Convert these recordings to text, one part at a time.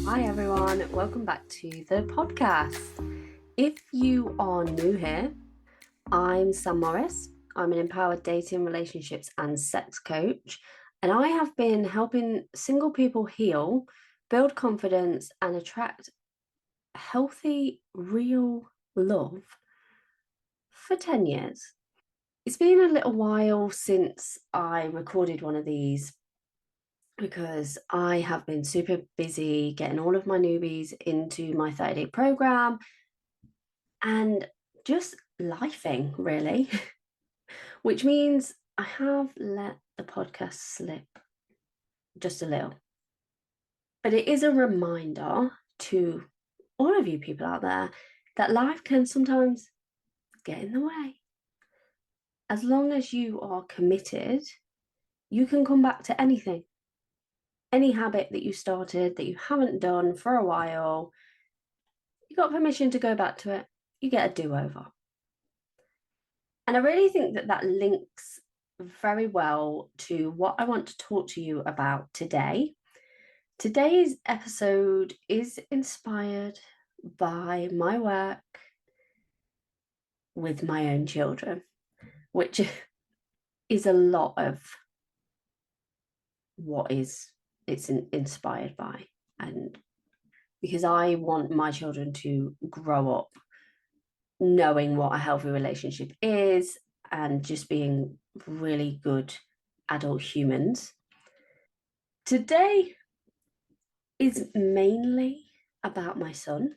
Hi everyone, welcome back to the podcast. If you are new here, I'm SMr&x. I'm an empowered dating, relationships, and sex coach, and I have been helping single people heal, build confidence, and attract healthy, real love for 10 years. It's been a little while since I recorded one of these because I have been super busy getting all of my newbies into my 30-day program and just lifing, really, which means I have let the podcast slip just a little. But it is a reminder to all of you people out there that life can sometimes get in the way. As long as you are committed, you can come back to anything. Any habit that you started that you haven't done for a while, you got permission to go back to it. You get a do-over. And I really think that links very well to what I want to talk to you about today. Today's episode is inspired by my work with my own children, which is a lot of what it's inspired by. And because I want my children to grow up knowing what a healthy relationship is and just being really good adult humans. Today is mainly about my son.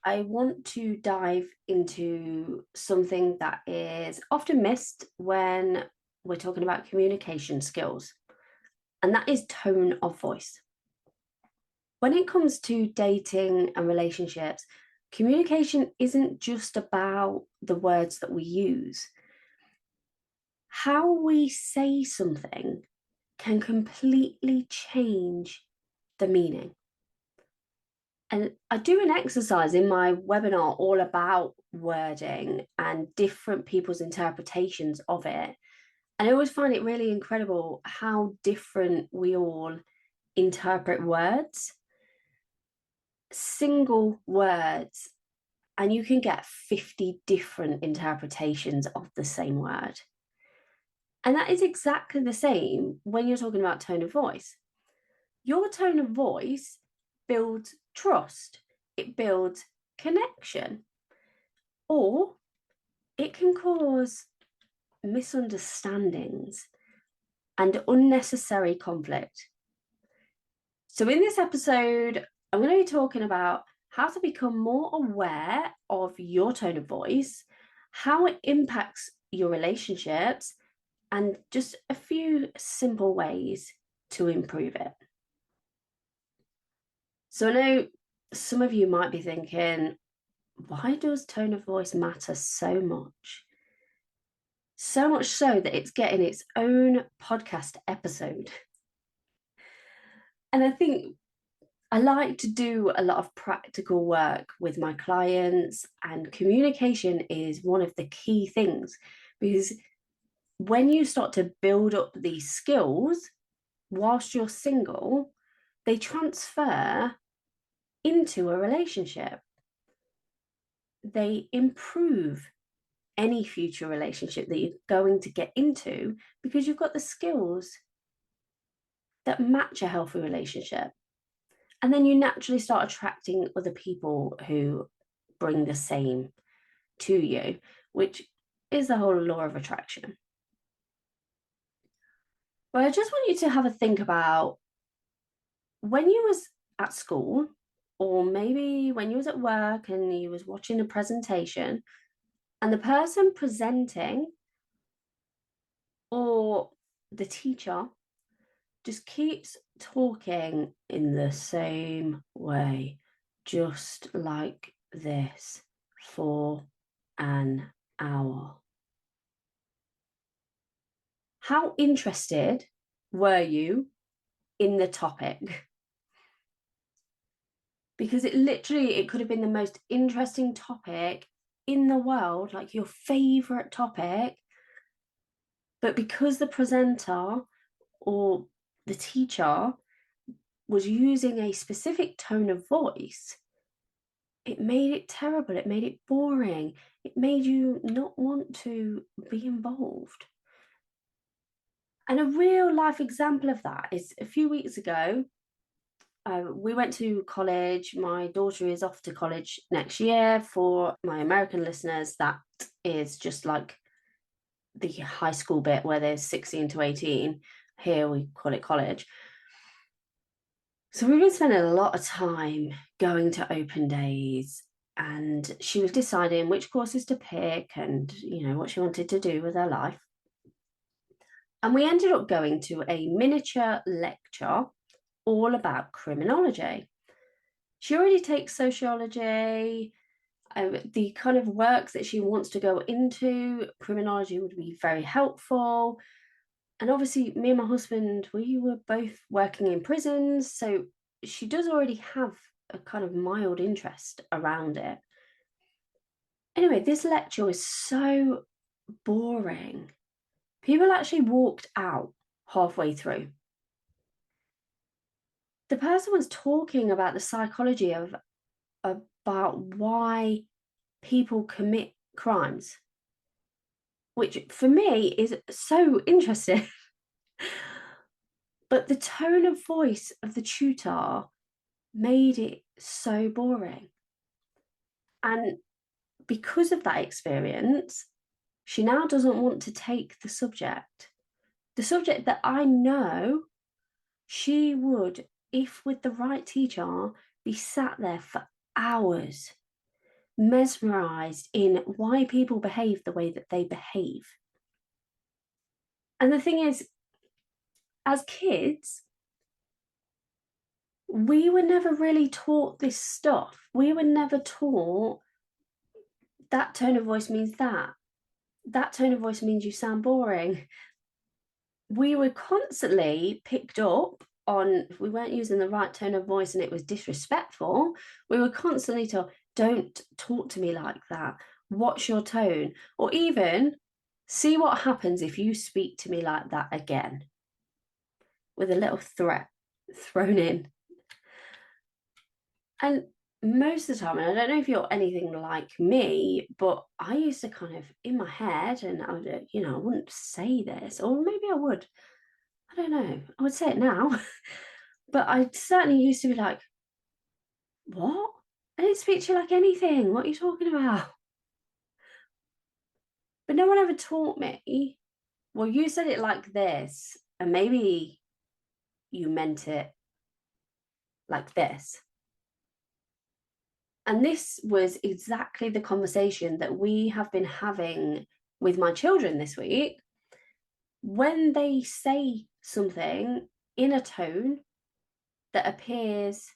I want to dive into something that is often missed when we're talking about communication skills, and that is tone of voice. When it comes to dating and relationships, communication isn't just about the words that we use. How we say something can completely change the meaning. And I do an exercise in my webinar all about wording and different people's interpretations of it. And I always find it really incredible how different we all interpret words. Single words, and you can get 50 different interpretations of the same word. And that is exactly the same when you're talking about tone of voice. Your tone of voice builds trust, it builds connection, or it can cause misunderstandings and unnecessary conflict. So, in this episode, I'm going to be talking about how to become more aware of your tone of voice, how it impacts your relationships, and just a few simple ways to improve it. So I know some of you might be thinking, why does tone of voice matter so much? So much so that it's getting its own podcast episode. And I think I like to do a lot of practical work with my clients, and communication is one of the key things, because when you start to build up these skills whilst you're single, they transfer into a relationship. They improve any future relationship that you're going to get into because you've got the skills that match a healthy relationship. And then you naturally start attracting other people who bring the same to you, which is the whole law of attraction. But I just want you to have a think about when you was at school, or maybe when you was at work and you was watching a presentation, and the person presenting or the teacher just keeps talking in the same way, just like this, for an hour. How interested were you in the topic? Because it could have been the most interesting topic in the world, like your favorite topic, but because the presenter or the teacher was using a specific tone of voice, it made it terrible. It made it boring. It made you not want to be involved. And a real life example of that is a few weeks ago, we went to college. My daughter is off to college next year. For my American listeners, that is just like the high school bit where there's 16 to 18. Here we call it college. So we've been spending a lot of time going to open days, and she was deciding which courses to pick and, what she wanted to do with her life. And we ended up going to a miniature lecture all about criminology. She already takes sociology. The kind of work that she wants to go into, criminology would be very helpful. And obviously, me and my husband, we were both working in prisons. So she does already have a kind of mild interest around it. Anyway, this lecture was so boring. People actually walked out halfway through. The person was talking about the psychology of about why people commit crimes, which for me is so interesting. But the tone of voice of the tutor made it so boring. And because of that experience, she now doesn't want to take the subject that I know she would, if with the right teacher, be sat there for hours, mesmerized in why people behave the way that they behave. And the thing is, as kids, we were never really taught this stuff. We were never taught that tone of voice means that. That tone of voice means you sound boring. We were constantly picked up on, if we weren't using the right tone of voice and it was disrespectful, we were constantly told, don't talk to me like that. What's your tone? Or even, see what happens if you speak to me like that again, with a little threat thrown in. And most of the time, and I don't know if you're anything like me, but I used to kind of in my head, and I would, I wouldn't say this, or maybe I would. I don't know. I would say it now, but I certainly used to be like, "What? I didn't speak to you like anything. What are you talking about?" But no one ever taught me. Well, you said it like this, and maybe you meant it like this. And this was exactly the conversation that we have been having with my children this week. When they say something in a tone that appears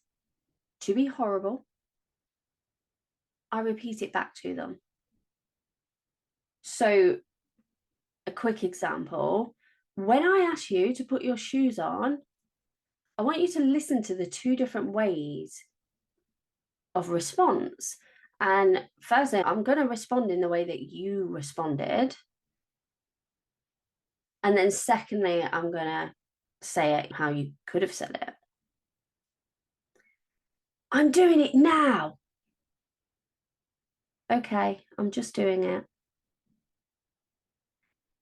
to be horrible, I repeat it back to them. So, a quick example, when I ask you to put your shoes on, I want you to listen to the two different ways of response. And firstly, I'm going to respond in the way that you responded. And then secondly, I'm going to say it how you could have said it. I'm doing it now. Okay, I'm just doing it.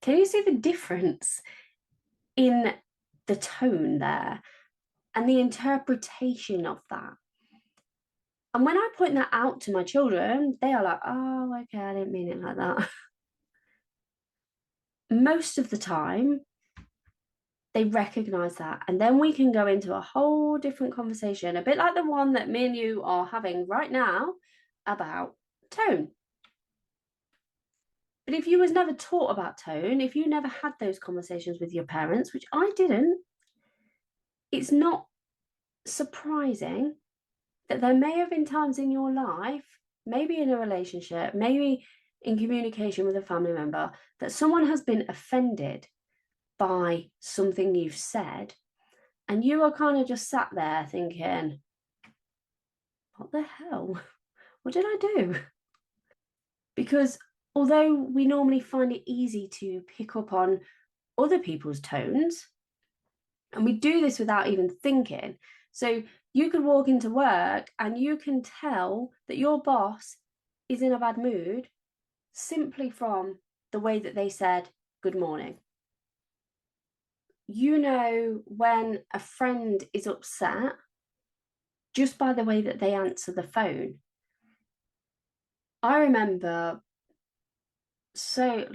Can you see the difference in the tone there and the interpretation of that? And when I point that out to my children, they are like, oh, okay, I didn't mean it like that. Most of the time, they recognize that. And then we can go into a whole different conversation, a bit like the one that me and you are having right now about tone. But if you was never taught about tone, if you never had those conversations with your parents, which I didn't, it's not surprising that there may have been times in your life, maybe in a relationship, maybe in communication with a family member, that someone has been offended by something you've said, and you are kind of just sat there thinking, what the hell? What did I do? Because although we normally find it easy to pick up on other people's tones, and we do this without even thinking, So you could walk into work and you can tell that your boss is in a bad mood simply from the way that they said good morning. You know when a friend is upset just by the way that they answer the phone. I remember, so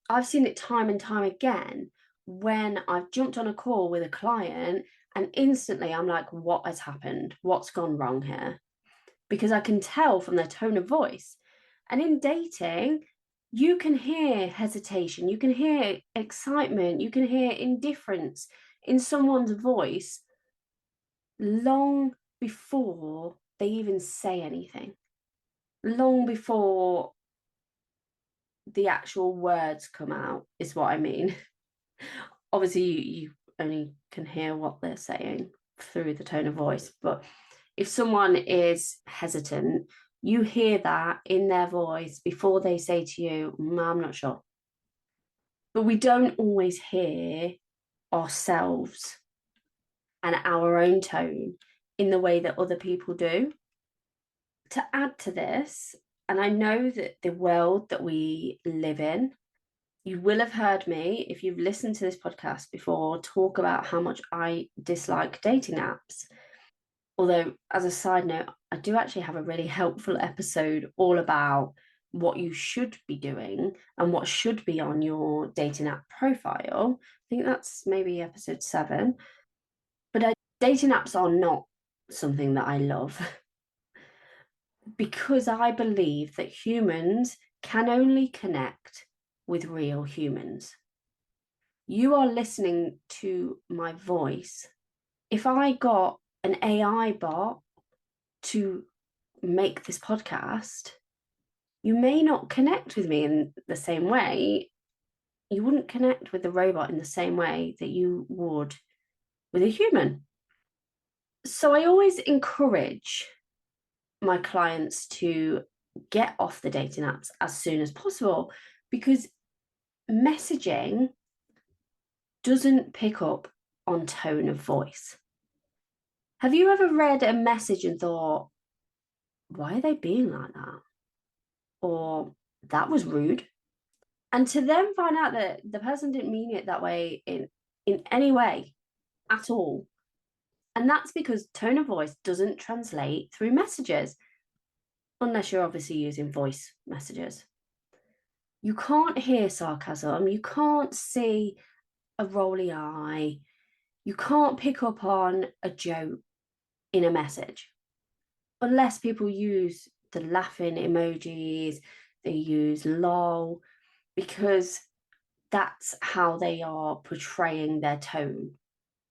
I've seen it time and time again when I've jumped on a call with a client and instantly I'm like, what has happened? What's gone wrong here? Because I can tell from their tone of voice. And in dating, you can hear hesitation, you can hear excitement, you can hear indifference in someone's voice long before they even say anything, long before the actual words come out, is what I mean. Obviously, you only can hear what they're saying through the tone of voice, but if someone is hesitant, you hear that in their voice before they say to you, I'm not sure. But we don't always hear ourselves and our own tone in the way that other people do. To add to this, and I know that the world that we live in, you will have heard me, if you've listened to this podcast before, talk about how much I dislike dating apps. Although, as a side note, I do actually have a really helpful episode all about what you should be doing and what should be on your dating app profile. I think that's maybe episode 7. But dating apps are not something that I love because I believe that humans can only connect with real humans. You are listening to my voice. If I got an AI bot to make this podcast, you may not connect with me in the same way. You wouldn't connect with the robot in the same way that you would with a human. So I always encourage my clients to get off the dating apps as soon as possible because messaging doesn't pick up on tone of voice. Have you ever read a message and thought, why are they being like that? Or that was rude? And to then find out that the person didn't mean it that way in any way at all. And that's because tone of voice doesn't translate through messages, unless you're obviously using voice messages. You can't hear sarcasm, you can't see a rolly eye, you can't pick up on a joke in a message, unless people use the laughing emojis, they use lol, because that's how they are portraying their tone.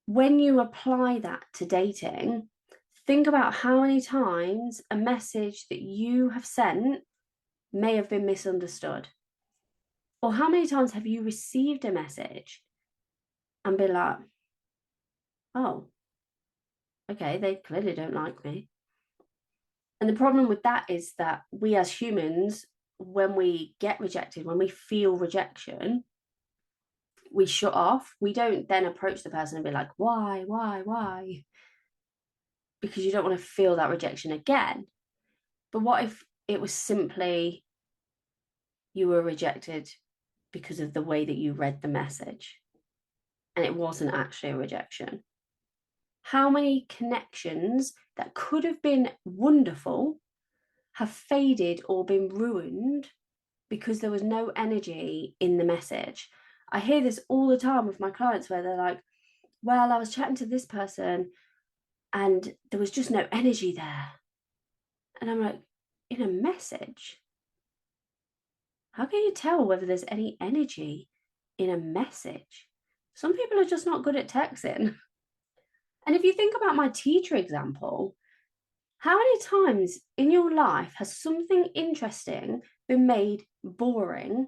When you apply that to dating, think about how many times a message that you have sent may have been misunderstood. Or how many times have you received a message and been like, oh, okay, they clearly don't like me. And the problem with that is that we as humans, when we get rejected, when we feel rejection, we shut off. We don't then approach the person and be like, why? Because you don't want to feel that rejection again. But what if it was simply you were rejected because of the way that you read the message and it wasn't actually a rejection? How many connections that could have been wonderful have faded or been ruined because there was no energy in the message? I hear this all the time with my clients where they're like, well, I was chatting to this person and there was just no energy there. And I'm like, in a message? How can you tell whether there's any energy in a message? Some people are just not good at texting. And if you think about my teacher example, how many times in your life has something interesting been made boring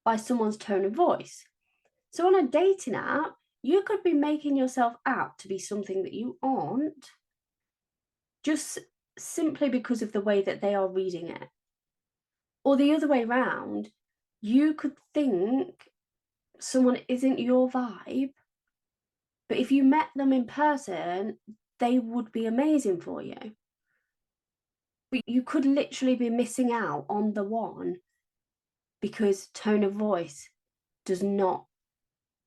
by someone's tone of voice? So on a dating app, you could be making yourself out to be something that you aren't, just simply because of the way that they are reading it. Or the other way around, you could think someone isn't your vibe But if you met them in person, they would be amazing for you. But you could literally be missing out on the one because tone of voice does not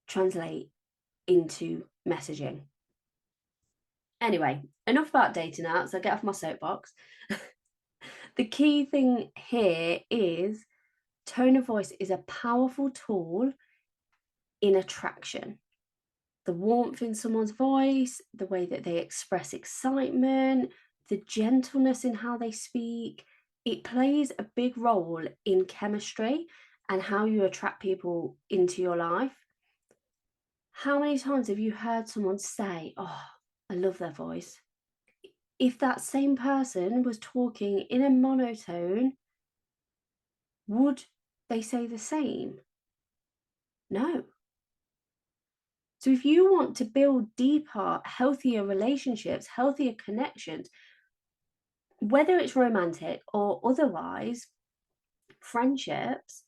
translate into messaging. Anyway, enough about dating apps. I'll get off my soapbox. The key thing here is tone of voice is a powerful tool in attraction. The warmth in someone's voice, the way that they express excitement, the gentleness in how they speak, it plays a big role in chemistry and how you attract people into your life. How many times have you heard someone say, "Oh, I love their voice"? If that same person was talking in a monotone, would they say the same? No. So if you want to build deeper, healthier relationships, healthier connections, whether it's romantic or otherwise, friendships,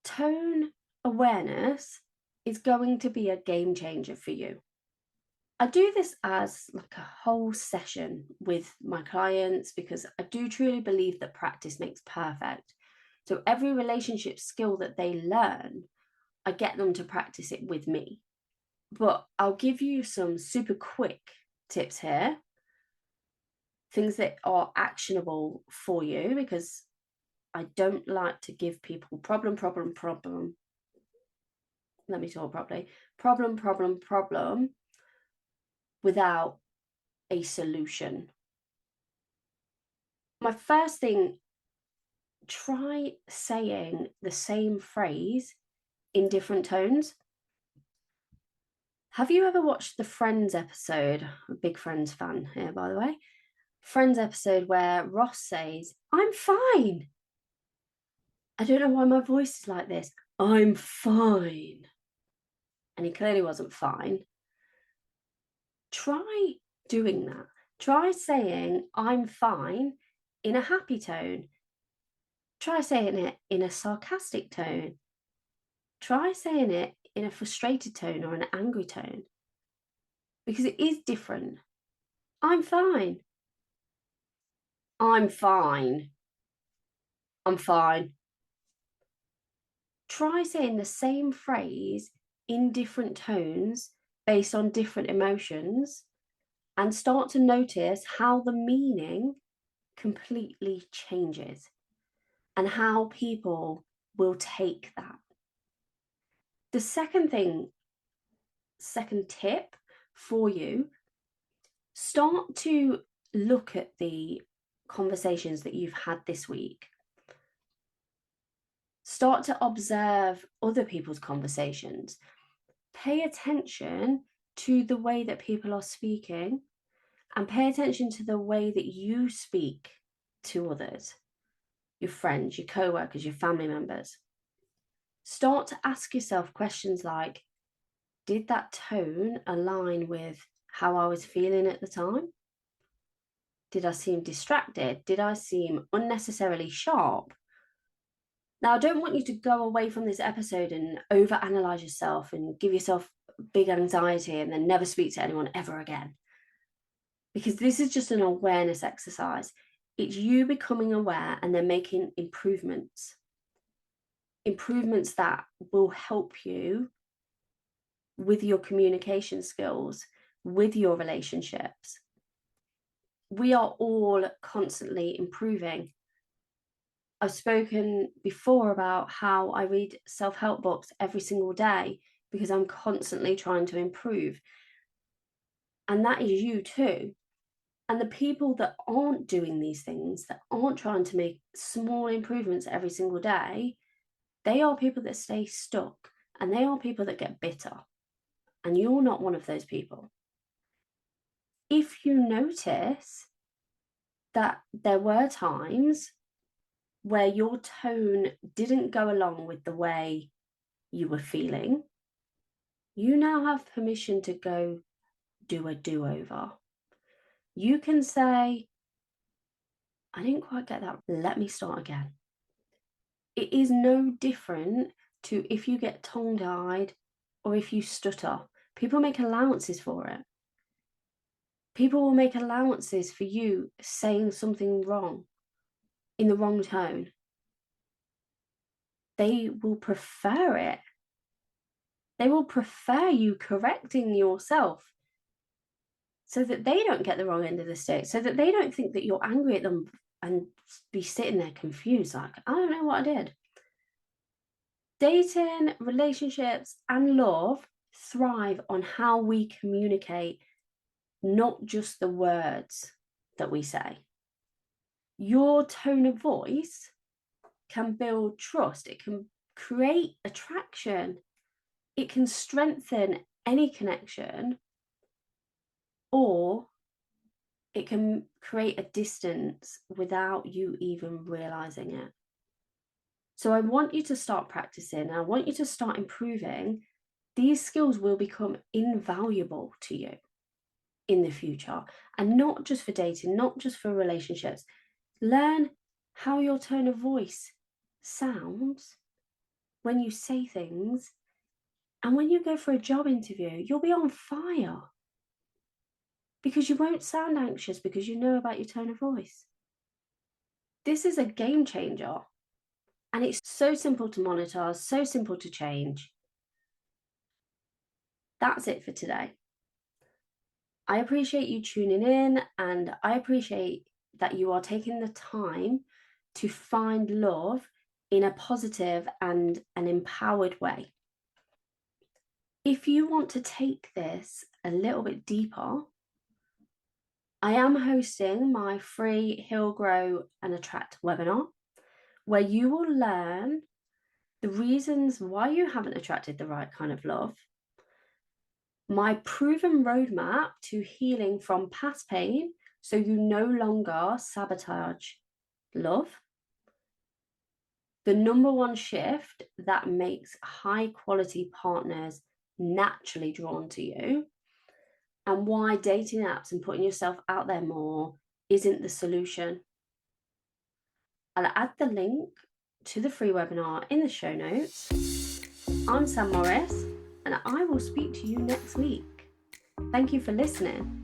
tone awareness is going to be a game changer for you. I do this as like a whole session with my clients because I do truly believe that practice makes perfect. So every relationship skill that they learn, I get them to practice it with me. But I'll give you some super quick tips here, things that are actionable for you, because I don't like to give people problem. Let me talk properly. Problem without a solution. My first thing, try saying the same phrase in different tones. Have you ever watched the Friends episode? I'm a big Friends fan here, by the way. Friends episode where Ross says, "I'm fine." I don't know why my voice is like this. "I'm fine." And he clearly wasn't fine. Try doing that. Try saying, "I'm fine" in a happy tone. Try saying it in a sarcastic tone. Try saying it in a frustrated tone or an angry tone, because it is different. "I'm fine." "I'm fine." "I'm fine." Try saying the same phrase in different tones based on different emotions and start to notice how the meaning completely changes and how people will take that. The second tip for you, start to look at the conversations that you've had this week. Start to observe other people's conversations. Pay attention to the way that people are speaking and pay attention to the way that you speak to others, your friends, your co-workers, your family members. Start to ask yourself questions like, did that tone align with how I was feeling at the time? Did I seem distracted? Did I seem unnecessarily sharp? Now, I don't want you to go away from this episode and overanalyze yourself and give yourself big anxiety and then never speak to anyone ever again, because this is just an awareness exercise. It's you becoming aware and then making improvements that will help you with your communication skills, with your relationships. We are all constantly improving. I've spoken before about how I read self-help books every single day because I'm constantly trying to improve. And that is you too. And the people that aren't doing these things, that aren't trying to make small improvements every single day, they are people that stay stuck and they are people that get bitter. And you're not one of those people. If you notice that there were times where your tone didn't go along with the way you were feeling, you now have permission to go do a do-over. You can say, "I didn't quite get that. Let me start again." It is no different to if you get tongue-tied or if you stutter. People make allowances for it. People will make allowances for you saying something wrong in the wrong tone. They will prefer it. They will prefer you correcting yourself so that they don't get the wrong end of the stick, so that they don't think that you're angry at them and be sitting there confused, like, I don't know what I did. Dating, relationships, and love thrive on how we communicate, not just the words that we say. Your tone of voice can build trust, it can create attraction, it can strengthen any connection, or it can create a distance without you even realizing it. So I want you to start practicing, and I want you to start improving. These skills will become invaluable to you in the future, and not just for dating, not just for relationships. Learn how your tone of voice sounds when you say things, and when you go for a job interview, you'll be on fire because you won't sound anxious because you know about your tone of voice. This is a game changer, and it's so simple to monitor, so simple to change. That's it for today. I appreciate you tuning in, and I appreciate that you are taking the time to find love in a positive and an empowered way. If you want to take this a little bit deeper, I am hosting my free Heal, Grow and Attract webinar, where you will learn the reasons why you haven't attracted the right kind of love, my proven roadmap to healing from past pain so you no longer sabotage love, the number one shift that makes high quality partners naturally drawn to you, and why dating apps and putting yourself out there more isn't the solution. I'll add the link to the free webinar in the show notes. I'm Sam Morris, and I will speak to you next week. Thank you for listening.